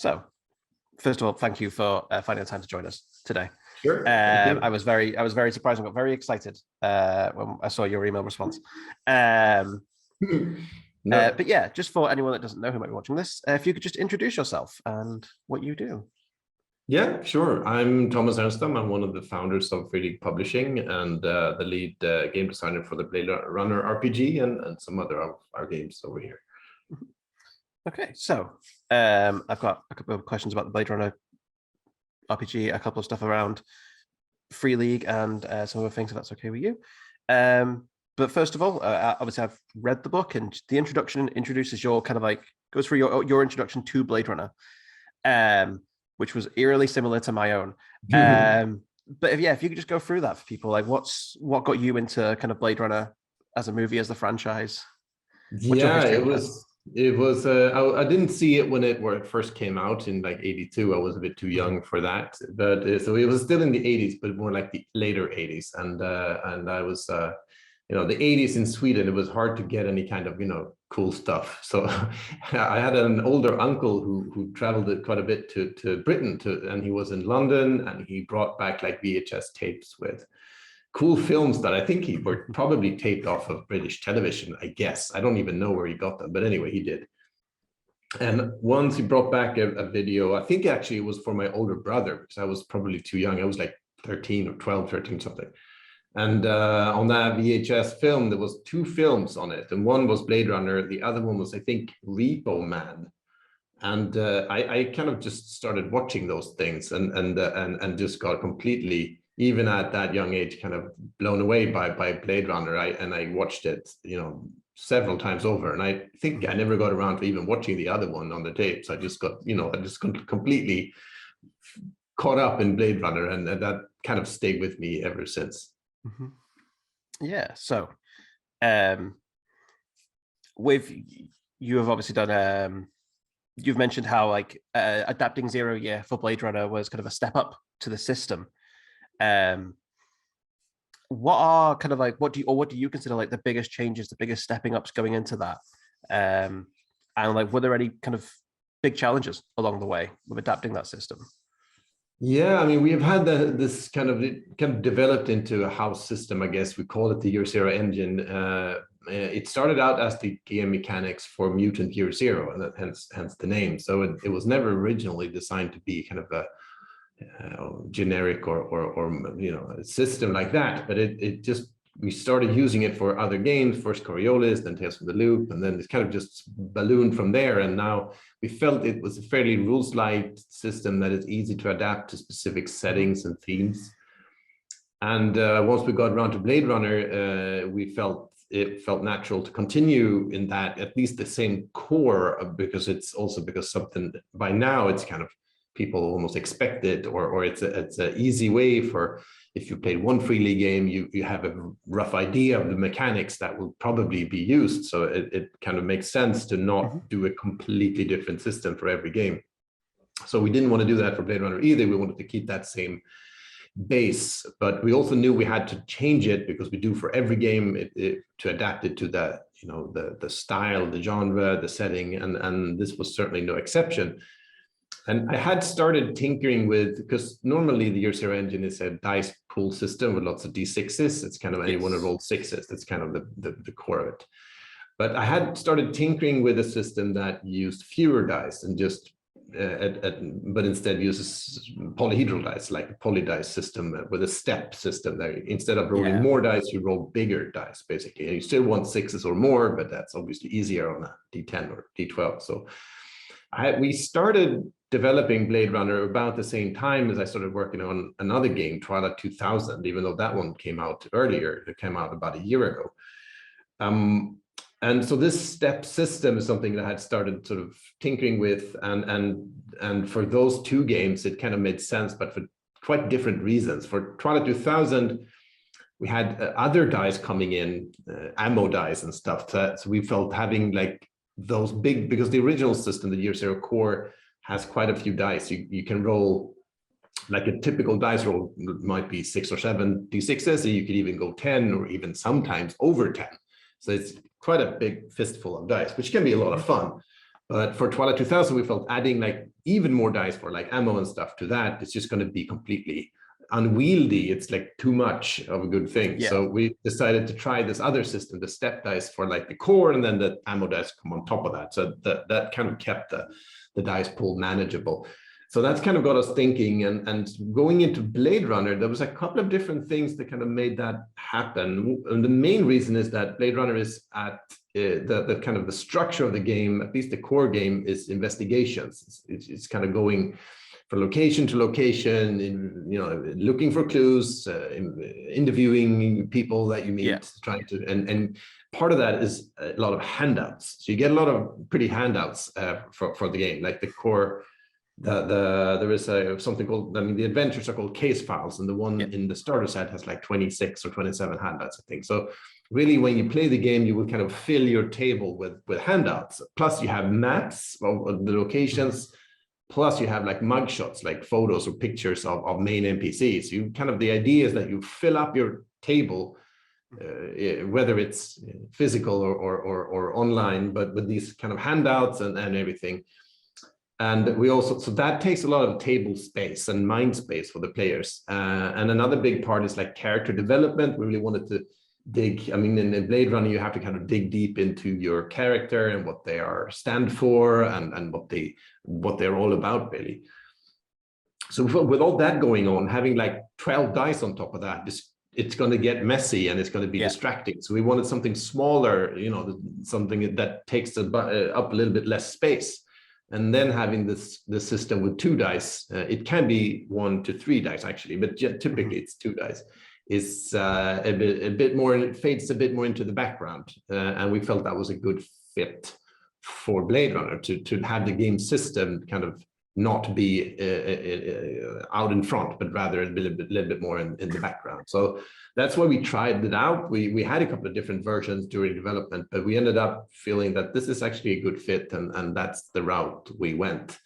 So, first of all, thank you for finding the time to join us today. Sure. I was very surprised and got very excited when I saw your email response. But yeah, just for anyone that doesn't know who might be watching this, if you could just introduce yourself and what you do. Yeah, sure. I'm Tomas Härenstam. I'm one of the founders of Free League Publishing and the lead game designer for the Bladerunner RPG and some other of our games over here. Okay, so I've got a couple of questions about the Bladerunner RPG, a couple of stuff around Free League and some other things, if that's okay with you. But first of all, obviously I've read the book, and the introduction introduces your kind of like goes through your introduction to Blade Runner, which was eerily similar to my own. But if you could just go through that for people, like what got you into kind of Blade Runner as a movie, as the franchise? Yeah, it was. I didn't see it when it first came out in like '82. I was a bit too young for that, but so it was still in the '80s, but more like the later '80s. And I was, the '80s in Sweden, it was hard to get any kind of cool stuff. So I had an older uncle who traveled quite a bit to Britain, and he was in London, and he brought back like VHS tapes with cool films that I think he were probably taped off of British television, I guess. I don't even know where he got them, but anyway, he did. And once he brought back a video, I think actually it was for my older brother, because I was probably too young. I was like 13 or 12, 13 something. And on that VHS film, there was two films on it. And one was Blade Runner. The other one was, I think, Repo Man. And I kind of just started watching those things and just got completely, even at that young age, kind of blown away by Blade Runner. I watched it, several times over. And I think I never got around to even watching the other one on the tapes. I just got, completely caught up in Blade Runner, and that kind of stayed with me ever since. Mm-hmm. Yeah. So, you have obviously done. You've mentioned how like adapting Zero Year for Blade Runner was kind of a step up to the system. What are kind of like what do you consider like the biggest changes, the biggest stepping ups going into that? And like, were there any kind of big challenges along the way with adapting that system? Yeah, I mean, we have had this kind of developed into a house system, I guess. We call it the Year Zero engine. It started out as the game mechanics for Mutant Year Zero, and that hence the name. So it was never originally designed to be kind of a generic or a system like that, but we started using it for other games, first Coriolis, then Tales from the Loop, and then it kind of just ballooned from there. And now we felt it was a fairly rules-light system that is easy to adapt to specific settings and themes. And once we got around to Blade Runner, it felt natural to continue in that, at least the same core, because something by now it's kind of people almost expect it, or it's an easy way for, if you played one Free League game, you have a rough idea of the mechanics that will probably be used. So it kind of makes sense to not do a completely different system for every game. So we didn't want to do that for Blade Runner either. We wanted to keep that same base, but we also knew we had to change it, because we do for every game to adapt it to the the style, the genre, the setting, and this was certainly no exception. And I had started tinkering with, because normally the Year Zero engine is a dice pool system with lots of D6s. It's kind of anyone who rolled sixes. That's kind of the core of it. But I had started tinkering with a system that used fewer dice and just, but instead uses polyhedral dice, like a poly dice system with a step system there. Instead of rolling more dice, you roll bigger dice, basically. And you still want sixes or more, but that's obviously easier on a D10 or D12. So we started developing Blade Runner about the same time as I started working on another game, Twilight 2000, even though that one came out earlier. It came out about a year ago. And so this step system is something that I had started sort of tinkering with, and for those two games, it kind of made sense, but for quite different reasons. For Twilight 2000, we had other dice coming in, ammo dice and stuff. So we felt having like those big, because the original system, the Year Zero core, has quite a few dice. You can roll, like a typical dice roll might be 6 or 7 D6s, so you could even go 10 or even sometimes over 10. So it's quite a big fistful of dice, which can be a lot of fun. But for Twilight 2000, we felt adding like even more dice for like ammo and stuff to that, it's just going to be completely unwieldy. It's like too much of a good thing. Yeah. So we decided to try this other system, the step dice for like the core, and then the ammo dice come on top of that. So that kind of kept the dice pool manageable. So that's kind of got us thinking, and going into Blade Runner, there was a couple of different things that kind of made that happen. And the main reason is that Blade Runner is at the kind of the structure of the game, at least the core game, is investigations. It's kind of going from location to location, looking for clues, interviewing people that you meet, trying to, and part of that is a lot of handouts. So you get a lot of pretty handouts for the game, like the core. There is something called, the adventures are called case files, and the one in the starter set has like 26 or 27 handouts, I think. So really, when you play the game, you will kind of fill your table with handouts. Plus you have maps of the locations, plus you have like mugshots, like photos or pictures of main NPCs. You kind of, the idea is that you fill up your table, whether it's physical or online, but with these kind of handouts and everything. And we also, so that takes a lot of table space and mind space for the players. And another big part is like character development. We really wanted to dig, in Blade Runner, you have to kind of dig deep into your character and what they stand for and what they're all about, really. So with all that going on, having like 12 dice on top of that, it's going to get messy and it's going to be distracting. So we wanted something smaller, something that takes up a little bit less space. And then having this system with 2 dice, it can be 1 to 3 dice actually, but typically it's 2 dice. Is a bit more, and it fades a bit more into the background, and we felt that was a good fit for Blade Runner to have the game system kind of not be out in front, but rather a little bit more in the background. So that's why we tried it out. We had a couple of different versions during development, but we ended up feeling that this is actually a good fit, and that's the route we went.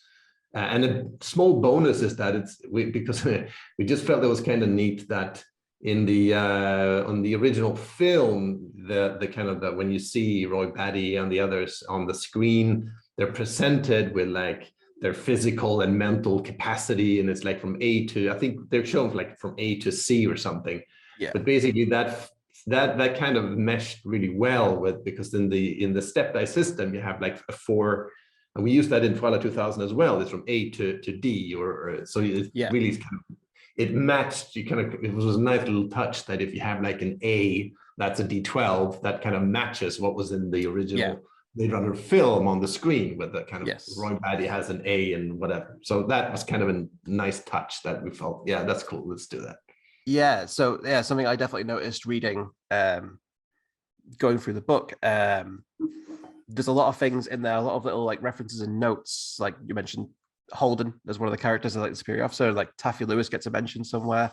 And a small bonus is that because we just felt it was kind of neat that in the on the original film, the kind of when you see Roy Batty and the others on the screen, they're presented with like their physical and mental capacity, and it's like from A to, I think they're shown like from A to C or something. Yeah. But basically that kind of meshed really well with, because in the step dice system you have like a 4, and we use that in Twilight 2000 as well. It's from A to D, or so it really is kind of, it matched. It was a nice little touch that if you have like an A, that's a D12, that kind of matches what was in the original Blade Runner film on the screen, with the kind of Roy Batty has an A and whatever. So that was kind of a nice touch that we felt, that's cool, let's do that. Yeah, so something I definitely noticed reading, going through the book, there's a lot of things in there, a lot of little like references and notes, like you mentioned Holden as one of the characters, like the superior officer, like Taffy Lewis gets a mention somewhere.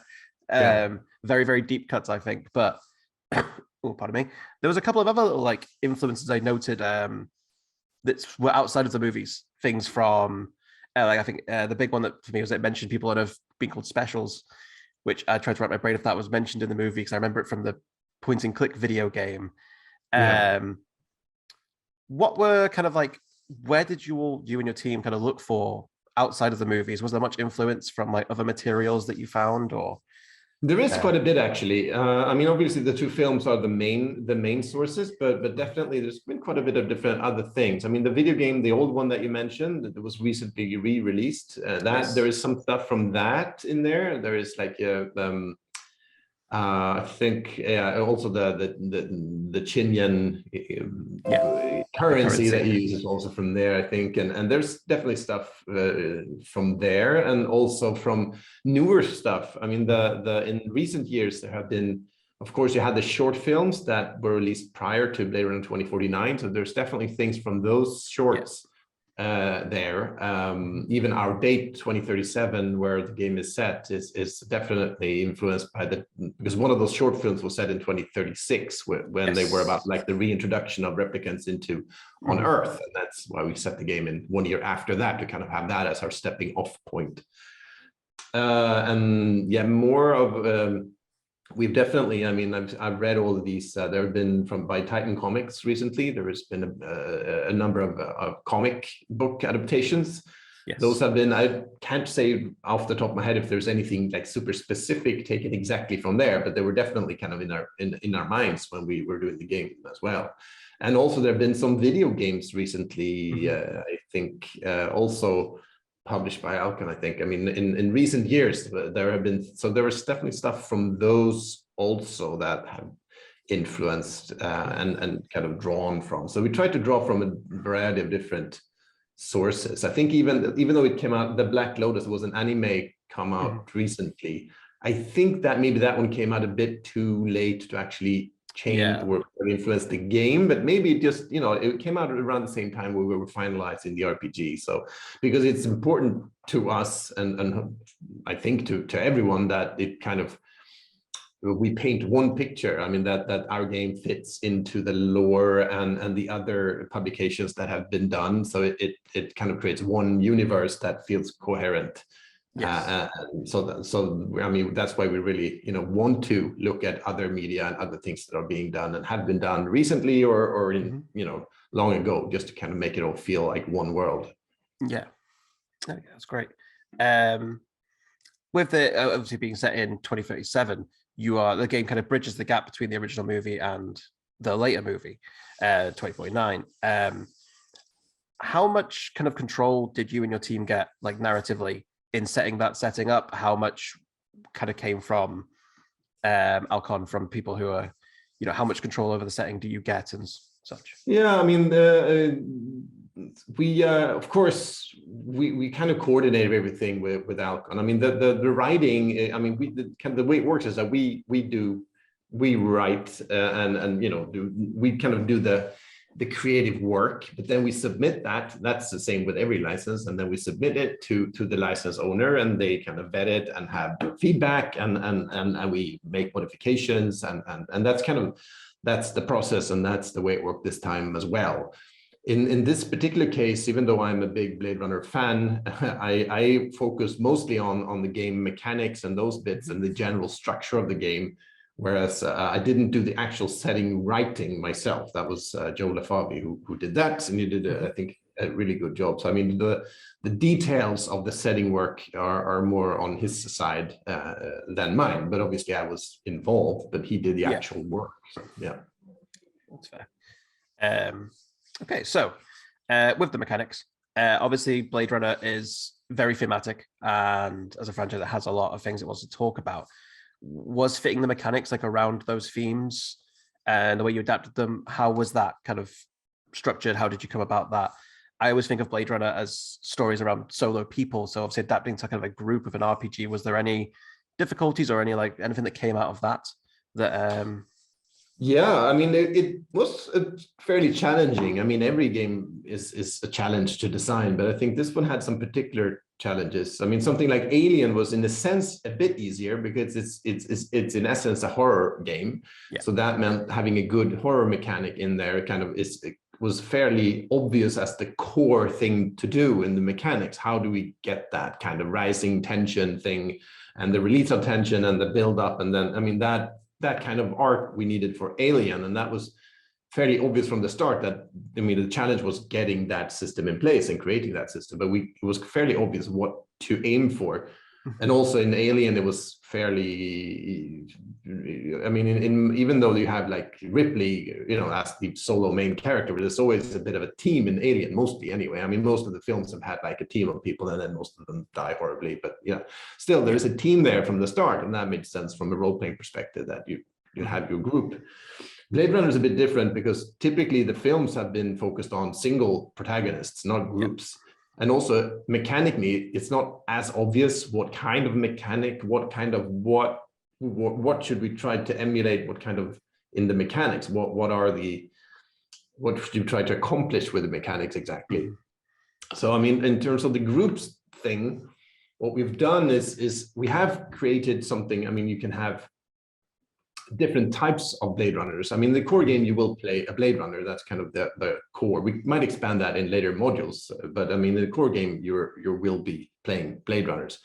Very, very deep cuts, I think. But oh, pardon me. There was a couple of other little like influences I noted that were outside of the movies. Things from like I think the big one that for me was it mentioned people that have been called specials, which I tried to wrap my brain if that was mentioned in the movie, because I remember it from the point and click video game. What were kind of like, where did you and your team kind of look for outside of the movies? Was there much influence from like other materials that you found, or? There is quite a bit actually. Obviously the 2 films are the main sources, but definitely there's been quite a bit of different other things. The video game, the old one that you mentioned, that was recently re-released, there is some stuff from that in there. There is like I think also the Chinyan currency that you use is also from there, I think, and there's definitely stuff from there, and also from newer stuff. In recent years there have been, of course, you had the short films that were released prior to Blade Runner 2049, so there's definitely things from those shorts there. Even our date 2037, where the game is set, is definitely influenced by because one of those short films was set in 2036 when they were about like the reintroduction of replicants on Earth, and that's why we set the game in 1 year after that, to kind of have that as our stepping off point. More of we've definitely, I've read all of these. There have been by Titan Comics recently. There has been a number of comic book adaptations Those Yes. have been, I can't say off the top of my head if there's anything like super specific taken exactly from there, but they were definitely kind of in our minds when we were doing the game as well. And also there have been some video games recently, I think, also published by Alcon, I think. I mean, in recent years, there have been, so there was definitely stuff from those also that have influenced and kind of drawn from. So we tried to draw from a variety of different sources. I think even though it came out, the Black Lotus was an anime come out recently. I think that maybe that one came out a bit too late to actually change or influence the game, but maybe it just, you know, it came out around the same time where we were finalizing the RPG. So because it's important to us and I think to everyone that it kind of, we paint one picture. I mean, that our game fits into the lore and the other publications that have been done. So it kind of creates one universe that feels coherent. Yes. So I mean, that's why we really, you know, want to look at other media and other things that are being done and have been done recently or in, you know, long ago, just to kind of make it all feel like one world. Yeah. Okay, that's great. With the obviously being set in 2037, the game kind of bridges the gap between the original movie and the later movie, 2049. How much kind of control did you and your team get, like narratively, in setting up? How much kind of came from Alcon, from people who are, you know, how much control over the setting do you get and such? Yeah, I mean, we of course we kind of coordinated everything with Alcon. I mean, the writing. I mean, kind of the way it works is that we write and you know we kind of do the creative work, but then we submit that. That's the same with every license, and then we submit it to the license owner, and they kind of vet it and have feedback, and we make modifications, and that's kind of the process, and that's the way it worked this time as well. In this particular case, even though I'm a big Blade Runner fan, I focus mostly on the game mechanics and those bits and the general structure of the game, whereas I didn't do the actual setting writing myself. That was Joe LaFavi who did that, and he did, I think, a really good job. So I mean, the details of the setting work are more on his side than mine, but obviously I was involved, but he did the actual work. So, yeah, that's fair. Okay, so with the mechanics, obviously Blade Runner is very thematic, and as a franchise that has a lot of things it wants to talk about. Was fitting the mechanics like around those themes and the way you adapted them, how was that kind of structured? How did you come about that? I always think of Blade Runner as stories around solo people, so obviously adapting to kind of a group of an RPG, was there any difficulties or anything that came out of that Yeah, I mean, it was fairly challenging. I mean, every game is a challenge to design, but I think this one had some particular challenges. I mean, something like Alien was, in a sense, a bit easier because it's in essence a horror game. Yeah. So that meant having a good horror mechanic in there kind of was fairly obvious as the core thing to do in the mechanics. How do we get that kind of rising tension thing and the release of tension and the build up? And then, I mean, that kind of art we needed for Alien, and that was fairly obvious from the start. That, I mean, the challenge was getting that system in place and creating that system, but it was fairly obvious what to aim for. And also in Alien, it was fairly, I mean, even though you have like Ripley, you know, as the solo main character, but there's always a bit of a team in Alien, mostly anyway. I mean, most of the films have had like a team of people, and then most of them die horribly. But yeah, still there is a team there from the start, and that made sense from a role-playing perspective that you have your group. Blade Runner is a bit different because typically the films have been focused on single protagonists, not groups. And also mechanically, it's not as obvious what kind of mechanic, what should we try to emulate, what kind of in the mechanics, what should you try to accomplish with the mechanics exactly. So, I mean, in terms of the groups thing, what we've done is we have created something. I mean, you can have different types of Blade Runners. I mean, the core game, you will play a Blade Runner. That's kind of the core. We might expand that in later modules, but I mean, the core game, you will be playing Blade Runners.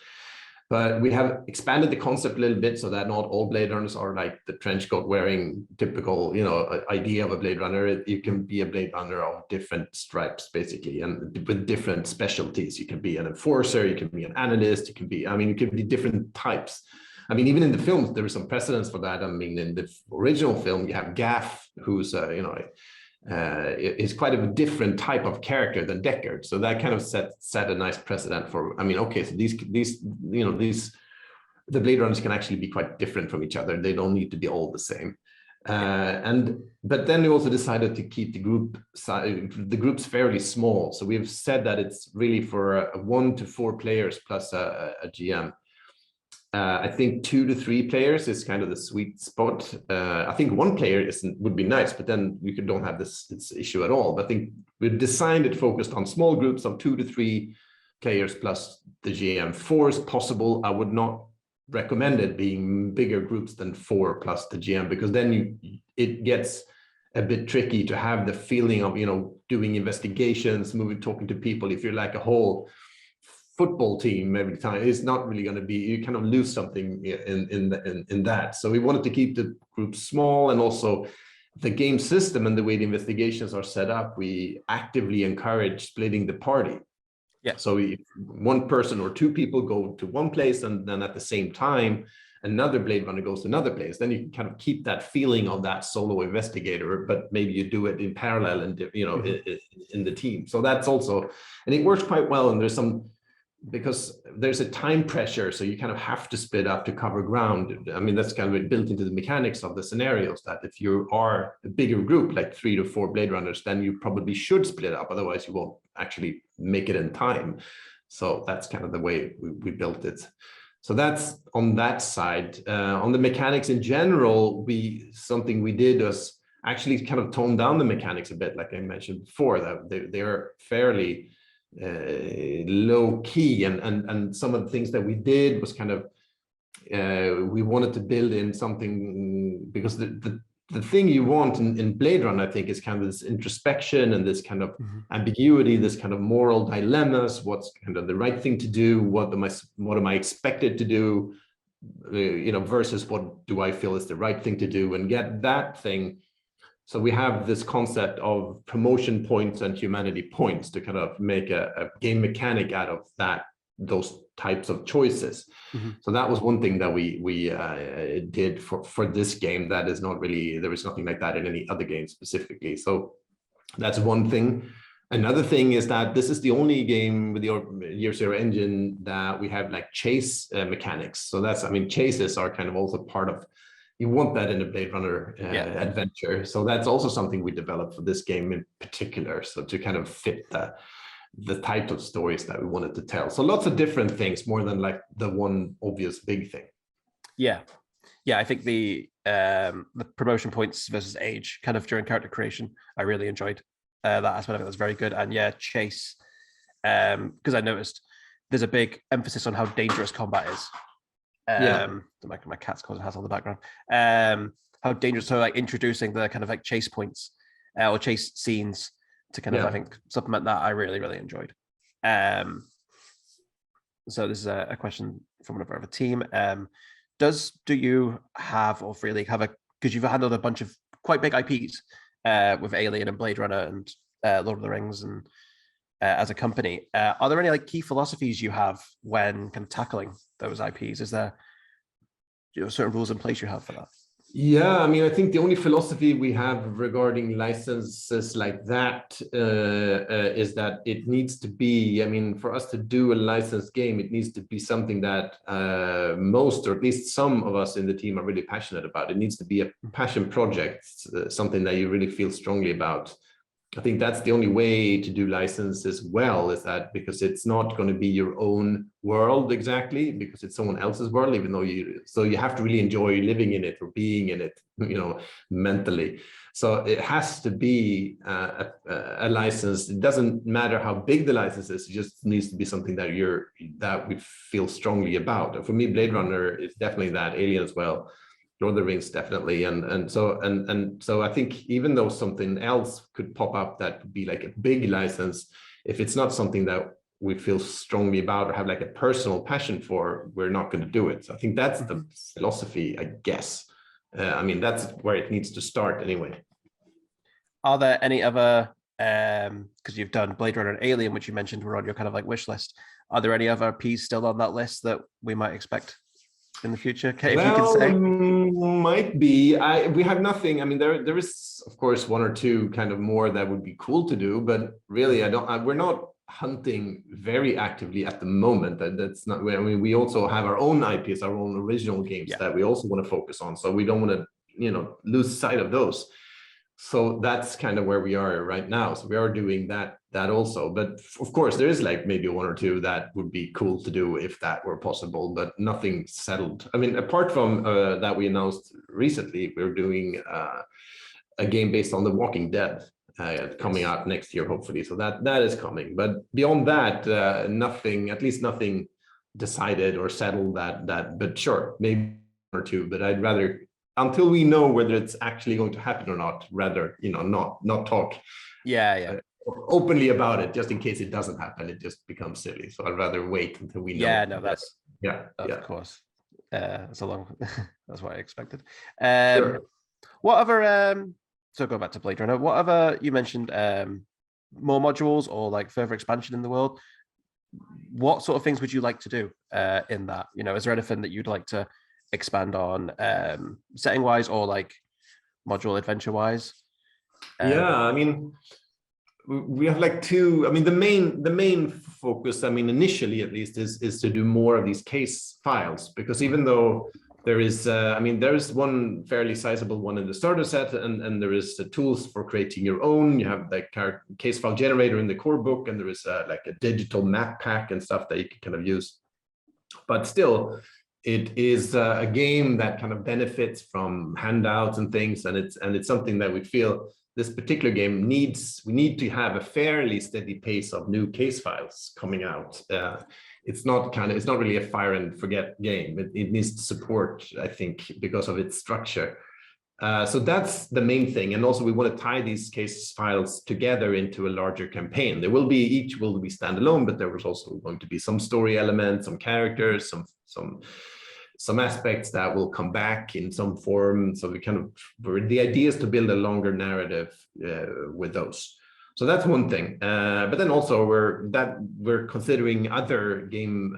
But we have expanded the concept a little bit so that not all Blade Runners are like the trench coat wearing typical, idea of a Blade Runner. You can be a Blade Runner of different stripes, basically, and with different specialties. You can be an enforcer, you can be an analyst, you can be different types. I mean, even in the films, there is some precedence for that. I mean, in the original film, you have Gaff, who's, is quite a different type of character than Deckard. So that kind of set a nice precedent for, okay, so these, the Blade Runners can actually be quite different from each other. They don't need to be all the same. But then we also decided to keep the groups fairly small. So we've said that it's really for 1 to 4 players plus a GM. I think 2 to 3 players is kind of the sweet spot. I think 1 player would be nice, but then you don't have this issue at all. But I think we've designed it focused on small groups of 2 to 3 players plus the GM. 4 is possible. I would not recommend it being bigger groups than 4 plus the GM, because then it gets a bit tricky to have the feeling of doing investigations, talking to people. If you're like a whole football team every time, it's not really going to be, you kind of lose something in that. So we wanted to keep the group small, and also the game system and the way the investigations are set up, we actively encourage splitting the party. Yeah. So if 1 person or 2 people go to one place, and then at the same time another Blade Runner goes to another place, then you can kind of keep that feeling of that solo investigator, but maybe you do it in parallel and in the team. So that's also, and it works quite well. And because there's a time pressure, so you kind of have to split up to cover ground. I mean, that's kind of built into the mechanics of the scenarios, that if you are a bigger group, like 3 to 4 Blade Runners, then you probably should split up, otherwise you won't actually make it in time. So that's kind of the way we built it. So that's on that side. On the mechanics in general, something we did was actually kind of tone down the mechanics a bit, like I mentioned before, that they're fairly low key, and some of the things that we did was kind of we wanted to build in something, because the thing you want in Blade Runner, I think, is kind of this introspection and this kind of ambiguity, this kind of moral dilemmas. What's kind of the right thing to do? What am I expected to do? Versus what do I feel is the right thing to do, and get that thing. So we have this concept of promotion points and humanity points to kind of make a game mechanic out of those types of choices. So that was one thing that we did for this game. That is not really, there is nothing like that in any other game specifically. So that's one thing. Another thing is that this is the only game with the Year Zero engine that we have like chase mechanics. So that's, chases are kind of also part of, you want that in a Blade Runner adventure. So that's also something we developed for this game in particular. So to kind of fit the type of stories that we wanted to tell. So lots of different things, more than like the one obvious big thing. Yeah. I think the promotion points versus age kind of during character creation, I really enjoyed that aspect of it. Was very good. And chase, because I noticed there's a big emphasis on how dangerous combat is. My cat's causing hassle in the background. How dangerous, so like introducing the kind of like chase points or chase scenes to kind of I think supplement that, I really enjoyed. So this is a question from one of our other team. Do you have, or Free League have because you've handled a bunch of quite big IPs with Alien and Blade Runner and Lord of the Rings and as a company, are there any like key philosophies you have when kind of tackling those IPs? Is there certain rules in place you have for that? Yeah, I think the only philosophy we have regarding licenses like that is that it needs to be, for us to do a licensed game, it needs to be something that most, or at least some of us in the team are really passionate about. It needs to be a passion project, something that you really feel strongly about. I think that's the only way to do licenses well, is that because it's not going to be your own world exactly, because it's someone else's world, even though you have to really enjoy living in it or being in it, mentally. So it has to be a license. It doesn't matter how big the license is. It just needs to be something that we feel strongly about. And for me, Blade Runner is definitely that. Alien as well. Lord of the Rings definitely, and so I think even though something else could pop up that would be like a big license, if it's not something that we feel strongly about or have like a personal passion for, we're not going to do it. So I think that's the philosophy, I guess. I mean, that's where it needs to start anyway. Are there any other, because you've done Blade Runner and Alien, which you mentioned were on your kind of like wish list. Are there any other Ps still on that list that we might expect in the future? Okay, if you can say. Might be. We have nothing. I mean, there is of course one or two kind of more that would be cool to do, but really, we're not hunting very actively at the moment. That's not. I mean, we also have our own IPs, our own original games that we also want to focus on. So we don't want to, lose sight of those. So that's kind of where we are right now. So we are doing that also. But of course, there is like maybe one or two that would be cool to do if that were possible, but nothing settled. I mean, apart from that we announced recently, we're doing a game based on The Walking Dead coming out next year, hopefully. So that is coming. But beyond that, nothing, at least nothing decided or settled but sure, maybe one or two, but I'd rather, until we know whether it's actually going to happen or not, rather, not talk openly about it, just in case it doesn't happen. It just becomes silly. So I'd rather wait until we know. Yeah, no, that's of course. That's a long. That's what I expected. Sure. What other? So go back to Blade Runner. What other? You mentioned more modules or like further expansion in the world. What sort of things would you like to do in that? Is there anything that you'd like to expand on setting wise or like module adventure wise? I mean, we have like two. I mean, the main focus, I mean, initially at least, is to do more of these case files, because even though there is there's one fairly sizable one in the starter set, and there is the tools for creating your own. You have like case file generator in the core book, and there is like a digital map pack and stuff that you can kind of use, but still it is a game that kind of benefits from handouts and things, and it's something that we feel this particular game we need to have a fairly steady pace of new case files coming out. It's not really a fire and forget game. It needs to support, I think, because of its structure. So that's the main thing. And also we want to tie these case files together into a larger campaign. Each will be standalone, but there was also going to be some story elements, some characters, some aspects that will come back in some form. So the idea is to build a longer narrative with those. So that's one thing. But then also we're considering other game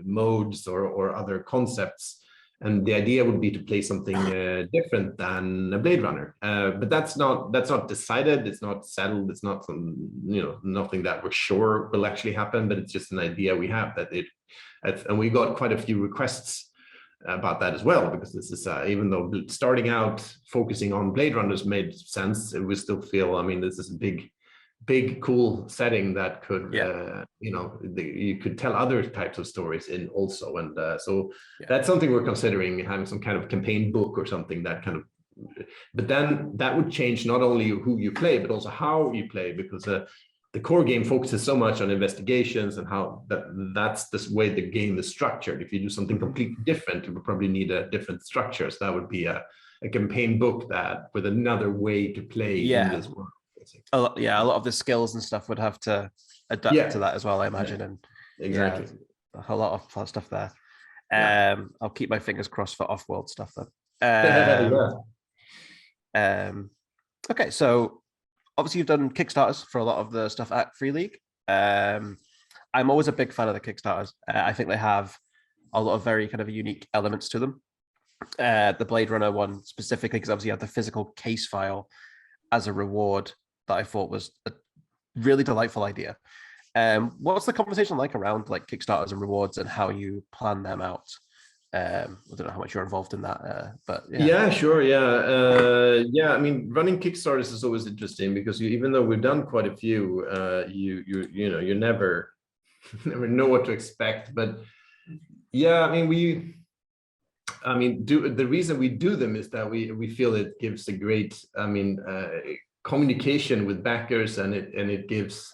modes or other concepts. And the idea would be to play something different than a Blade Runner. But that's not decided. It's not settled. It's not nothing that we're sure will actually happen. But it's just an idea we have and we got quite a few requests about that as well, because this is even though starting out focusing on Blade Runners made sense, we still feel, this is a big cool setting that could you could tell other types of stories in also, and so that's something we're considering, having some kind of campaign book or something that kind of, but then that would change not only who you play but also how you play, because the core game focuses so much on investigations and how that's the way the game is structured. If you do something completely different, you would probably need a different structure. So that would be a campaign book that with another way to play in this world. A lot of the skills and stuff would have to adapt to that as well, I imagine. And exactly, a lot of fun stuff there. I'll keep my fingers crossed for off-world stuff then. Okay, so obviously you've done Kickstarters for a lot of the stuff at Free League. I'm always a big fan of the Kickstarters. I think they have a lot of very kind of unique elements to them. The Blade Runner one specifically, because obviously you have the physical case file as a reward, that I thought was a really delightful idea. What's the conversation like around like Kickstarters and rewards and how you plan them out? I don't know how much you're involved in that, but sure, I mean, running Kickstarters is always interesting, because even though we've done quite a few, you never know what to expect. But the reason we do them is that we feel it gives a great communication with backers, and it gives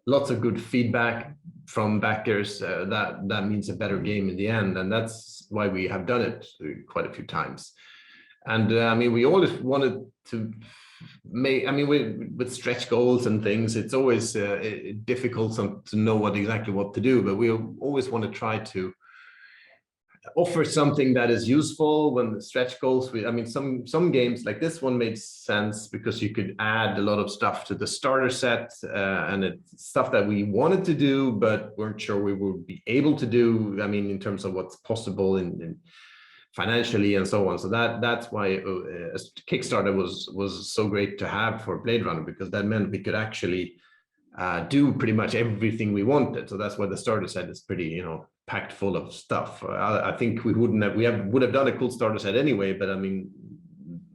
lots of good feedback from backers. That means a better game in the end, and that's why we have done it quite a few times. And we always wanted to with stretch goals and things, it's always difficult to know exactly what to do, but we always want to try to offer something that is useful when the stretch goals. Some games like this one made sense because you could add a lot of stuff to the starter set, and it's stuff that we wanted to do but weren't sure we would be able to do. In terms of what's possible in financially and so on. So that's why Kickstarter was so great to have for Blade Runner, because that meant we could actually do pretty much everything we wanted. So that's why the starter set is pretty, packed full of stuff. I think we would have done a cool starter set anyway, but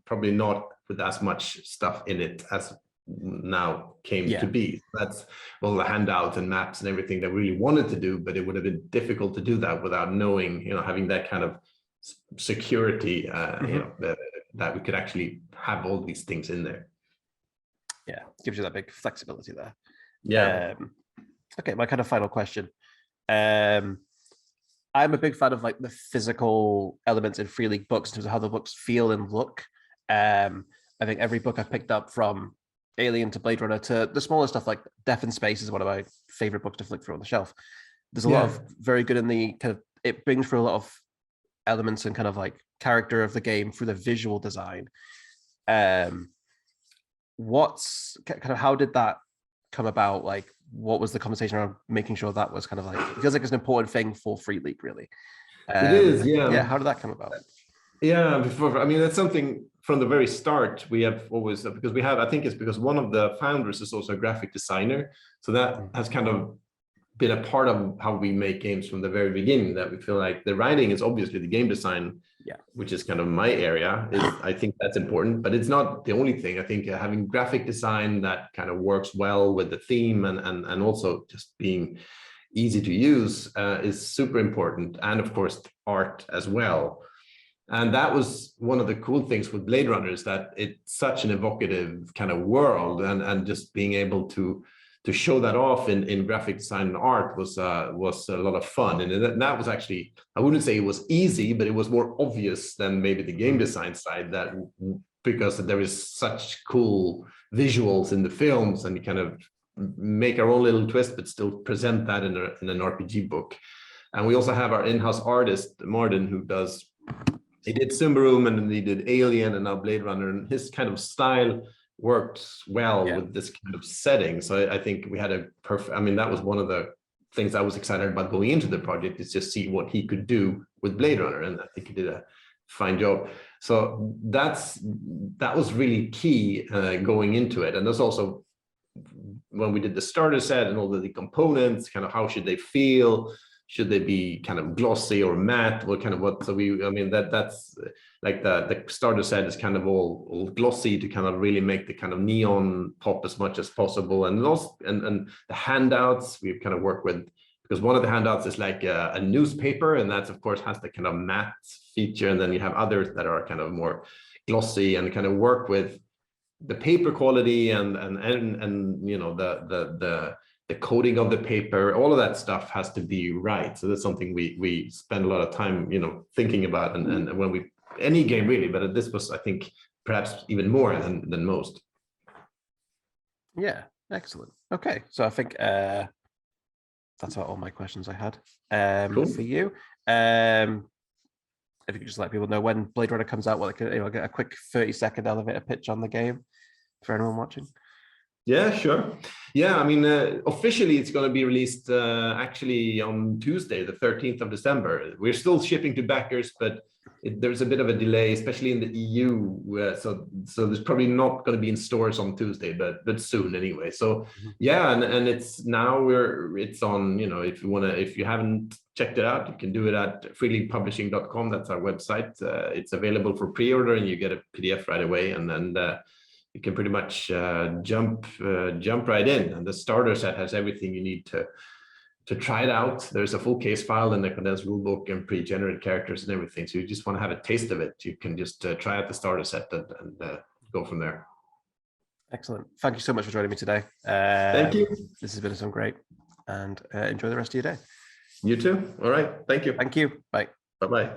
probably not with as much stuff in it as now came to be. That's all the handouts and maps and everything that we really wanted to do, but it would have been difficult to do that without knowing, having that kind of security, that we could actually have all these things in there. Yeah, gives you that big flexibility there. Yeah. Okay, my kind of final question. I'm a big fan of like the physical elements in Free League books in terms of how the books feel and look. I think every book I've picked up, from Alien to Blade Runner to the smaller stuff like Death in Space, is one of my favorite books to flick through on the shelf. There's a lot of very good in the kind of, it brings through a lot of elements and kind of like character of the game through the visual design. What's kind of, how did that come about? Like, what was the conversation around making sure that was kind of like, it feels like it's an important thing for Free League, really. It is, yeah. How did that come about? Yeah, that's something from the very start we have always, because I think it's because one of the founders is also a graphic designer. So that has kind of been a part of how we make games from the very beginning, that we feel like the writing is obviously the game design, which is kind of my area. I think that's important, but it's not the only thing. I think having graphic design that kind of works well with the theme and also just being easy to use is super important. And of course, art as well. And that was one of the cool things with Blade Runner, is that it's such an evocative kind of world, and just being able to show that off in graphic design and art was a lot of fun. And that was actually, I wouldn't say it was easy, but it was more obvious than maybe the game design side, that because there is such cool visuals in the films, and you kind of make our own little twist, but still present that in an RPG book. And we also have our in-house artist, Martin, he did Symbaroum, and then he did Alien, and now Blade Runner, and his kind of style works well with this kind of setting. So I think we had a perfect, that was one of the things I was excited about going into the project, is just see what he could do with Blade Runner, and I think he did a fine job. So that was really key going into it. And there's also, when we did the starter set and all of the components, kind of how should they feel? Should they be kind of glossy or matte? That's like the starter set is kind of all glossy to kind of really make the kind of neon pop as much as possible. And the handouts we've kind of worked with, because one of the handouts is like a newspaper, and that's of course has the kind of matte feature. And then you have others that are kind of more glossy and kind of work with the paper quality and the coating of the paper. All of that stuff has to be right. So that's something we spend a lot of time, thinking about, and when any game really, but this was, I think, perhaps even more than most. Yeah, excellent. Okay, so I think that's about all my questions I had Cool. for you. If you could just let people know when Blade Runner comes out, what they could, get a quick 30-second elevator pitch on the game for anyone watching. Yeah, sure. Yeah, officially it's going to be released actually on Tuesday, the 13th of December. We're still shipping to backers, but there's a bit of a delay, especially in the EU. So there's probably not going to be in stores on Tuesday, but soon anyway. So yeah, and it's now it's on. If you haven't checked it out, you can do it at freeleaguepublishing.com. That's our website. It's available for pre-order, and you get a PDF right away, and then. You can pretty much jump right in, and the starter set has everything you need to try it out. There's a full case file and a condensed rulebook and pre-generated characters and everything. So you just want to have a taste of it, you can just try out the starter set and go from there. Excellent. Thank you so much for joining me today. Thank you. This has been so great, and enjoy the rest of your day. You too. All right. Thank you. Thank you. Bye. Bye-bye.